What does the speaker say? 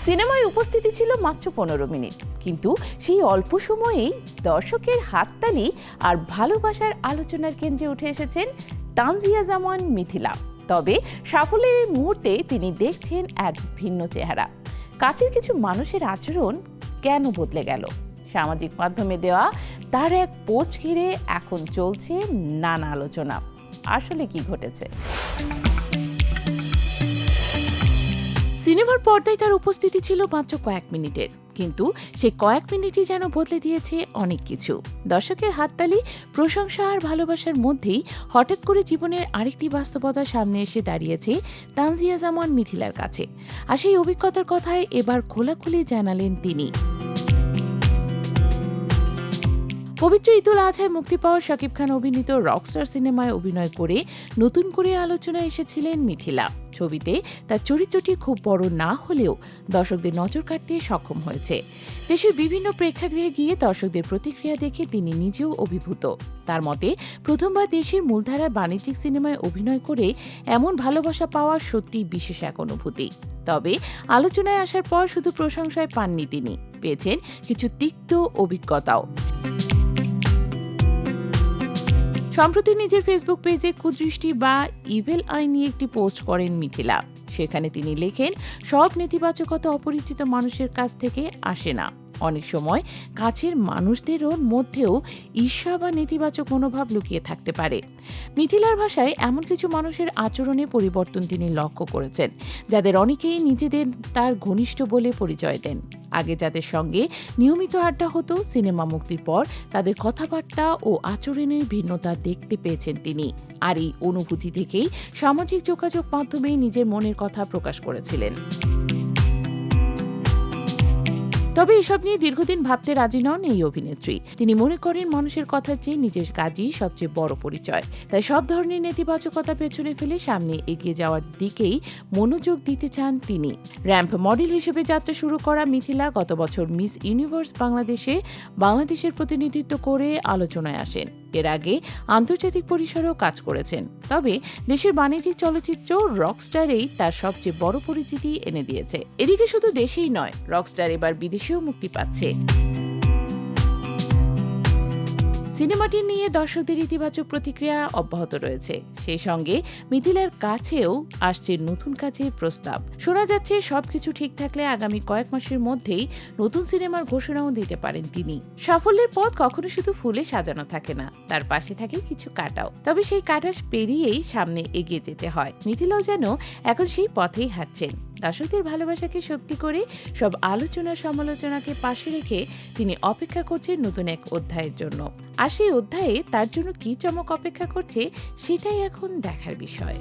সিনেমায় উপস্থিতি ছিল মাত্র 15 মিনিট, কিন্তু সেই অল্প সময়েই দর্শকের হাততালি আর ভালোবাসার আলোচনার কেন্দ্রে উঠে এসেছেন তানজিয়া জামান মিথিলা। তবে সাফল্যের মুহূর্তে তিনি দেখছেন এক ভিন্ন চেহারা। কাছের কিছু মানুষের আচরণ কেন বদলে গেল? সামাজিক মাধ্যমে দেওয়া তার এক পোস্ট ঘিরে এখন চলছে নানা আলোচনা। আসলে কি ঘটেছে? সিনেমার পর্দায় তার উপস্থিতি ছিল মাত্র কয়েক মিনিটের, কিন্তু সেই কয়েক মিনিটই যেন বদলে দিয়েছে অনেক কিছু। দর্শকের হাততালি, প্রশংসা আর ভালোবাসার মধ্যেই হঠাৎ করে জীবনের আরেকটি বাস্তবতা সামনে এসে দাঁড়িয়েছে তানজিয়া জামান মিথিলার কাছে। আর সেই অভিজ্ঞতার কথায় এবার খোলাখুলি জানালেন তিনি। পবিত্র ঈদুল আজহায় মুক্তি পাওয়া শাকিব খান অভিনীত রকস্টার সিনেমায় অভিনয় করে নতুন করে আলোচনায় এসেছিলেন মিথিলা। ছবিতে তার চরিত্রটি খুব বড় না হলেও দর্শকদের নজর কাটতে সক্ষম হয়েছে। দেশের বিভিন্ন প্রেক্ষাগৃহে গিয়ে দর্শকদের প্রতিক্রিয়া দেখে তিনি নিজেও অভিভূত। তার মতে, প্রথমবার দেশের মূলধারার বাণিজ্যিক সিনেমায় অভিনয় করে এমন ভালোবাসা পাওয়া সত্যি বিশেষ এক অনুভূতি। তবে আলোচনায় আসার পর শুধু প্রশংসায় পাননি তিনি, পেয়েছেন কিছু তিক্ত অভিজ্ঞতাও। সম্প্রতি নিজের ফেসবুক পেজে কুদৃষ্টি বা ইভেল আই নিয়ে একটি পোস্ট করেন মিথিলা। সেখানে তিনি লেখেন, সব নেতিবাচকতা অপরিচিত মানুষের কাছ থেকে আসে না। অনেক সময় কাছের মানুষদেরও মধ্যেও ঈর্ষা বা নেতিবাচক মনোভাব লুকিয়ে থাকতে পারে। মিথিলার ভাষায়, এমন কিছু মানুষের আচরণে পরিবর্তন তিনি লক্ষ্য করেছেন, যাদের অনেকেই নিজেদের তার ঘনিষ্ঠ বলে পরিচয় দেন। আগে যাদের সঙ্গে নিয়মিত আড্ডা হতো, সিনেমা মুক্তির পর তাদের কথাবার্তা ও আচরণের ভিন্নতা দেখতে পেয়েছেন তিনি। আর এই অনুভূতি থেকেই সামাজিক যোগাযোগ মাধ্যমে নিজের মনের কথা প্রকাশ করেছিলেন। তবে এসব নিয়ে দীর্ঘদিন ভাবতে রাজি নন এই অভিনেত্রী। তিনি মনে করেন, মানুষের কথার চেয়ে নিজের কাজই সবচেয়ে বড় পরিচয়। তাই সব ধরনের নেতিবাচকতা পেছনে ফেলে সামনে এগিয়ে যাওয়ার দিকেই মনোযোগ দিতে চান তিনি। র্যাম্প মডেল হিসেবে যাত্রা শুরু করা মিথিলা গত বছর মিস ইউনিভার্স বাংলাদেশের প্রতিনিধিত্ব করে আলোচনায় আসেন। এর আগে আন্তর্জাতিক পরিসরেও কাজ করেছেন। তবে দেশের বাণিজ্যিক চলচ্চিত্র রকস্টারেই তার সবচেয়ে বড় পরিচিতি এনে দিয়েছে। এদিকে শুধু দেশেই নয়, রকস্টার এবার বিদেশেও মুক্তি পাচ্ছে। সিনেমাটি নিয়ে দর্শকদের ইতিবাচক প্রতিক্রিয়া অব্যাহত রয়েছে। সেই সঙ্গে মিথিলার কাছেও আসছে নতুন কাজের প্রস্তাব। শোনা যাচ্ছে, সবকিছু ঠিক থাকলে আগামী কয়েক মাসের মধ্যেই নতুন সিনেমার ঘোষণাও দিতে পারেন তিনি। সাফল্যের পথ কখনো শুধু ফুলে সাজানো থাকে না, তার পাশে থাকে কিছু কাটাও। তবে সেই কাটা পেরিয়েই সামনে এগিয়ে যেতে হয়। মিথিলাও যেন এখন সেই পথেই হাঁটছেন। দর্শকদের ভালোবাসাকে শক্তি করে সব আলোচনা সমালোচনাকে পাশে রেখে তিনি অপেক্ষা করছেন নতুন এক অধ্যায়ের জন্য। আর সেই অধ্যায়ে তার জন্য কি চমক অপেক্ষা করছে, সেটাই এখন দেখার বিষয়।